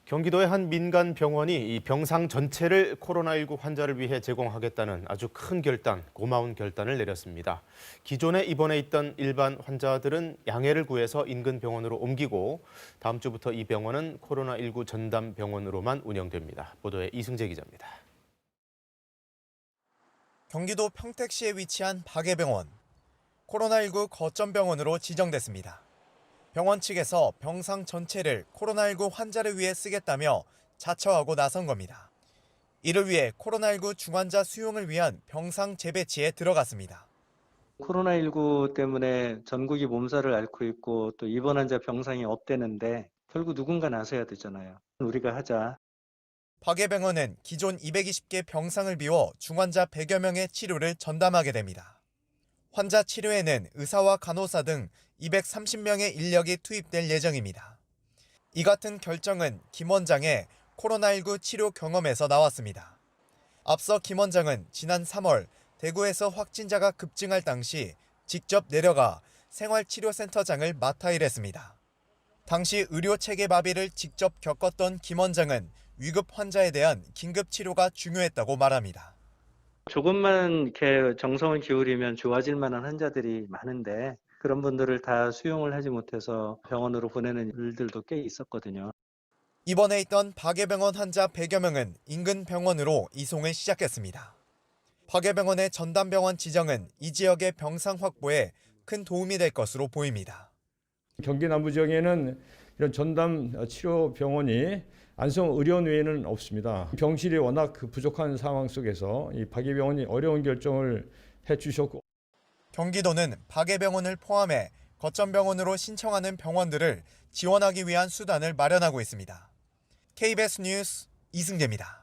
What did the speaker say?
경기도의 한 민간 병원이 이 병상 전체를 코로나19 환자를 위해 제공하겠다는 아주 큰 결단, 고마운 결단을 내렸습니다. 기존에 입원해 있던 일반 환자들은 양해를 구해서 인근 병원으로 옮기고 다음 주부터 이 병원은 코로나19 전담 병원으로만 운영됩니다. 보도에 이승재 기자입니다. 경기도 평택시에 위치한 박예병원. 코로나19 거점 병원으로 지정됐습니다. 병원 측에서 병상 전체를 코로나19 환자를 위해 쓰겠다며 자처하고 나선 겁니다. 이를 위해 코로나19 중환자 수용을 위한 병상 재배치에 들어갔습니다. 코로나19 때문에 전국이 몸살을 앓고 있고 또 입원 환자 병상이 없대는데 결국 누군가 나서야 되잖아요. 우리가 하자. 박예병원은 기존 220개 병상을 비워 중환자 100여 명의 치료를 전담하게 됩니다. 환자 치료에는 의사와 간호사 등 230명의 인력이 투입될 예정입니다. 이 같은 결정은 김 원장의 코로나19 치료 경험에서 나왔습니다. 앞서 김 원장은 지난 3월 대구에서 확진자가 급증할 당시 직접 내려가 생활치료센터장을 맡아 일했습니다. 당시 의료체계 마비를 직접 겪었던 김 원장은 위급 환자에 대한 긴급 치료가 중요했다고 말합니다. 조금만 이렇게 정성을 기울이면 좋아질 만한 환자들이 많은데 그런 분들을 다 수용을 하지 못해서 병원으로 보내는 일들도 꽤 있었거든요. 입원해 있던 박예병원 환자 100여 명은 인근 병원으로 이송을 시작했습니다. 박예병원의 전담병원 지정은 이 지역의 병상 확보에 큰 도움이 될 것으로 보입니다. 경기 남부 지역에는 이런 전담 치료 병원이 안성의료원 외에는 없습니다. 병실이 워낙 부족한 상황 속에서 이 박예병원이 어려운 결정을 해주셨고, 경기도는 박예병원을 포함해 거점병원으로 신청하는 병원들을 지원하기 위한 수단을 마련하고 있습니다. KBS 뉴스 이승재입니다.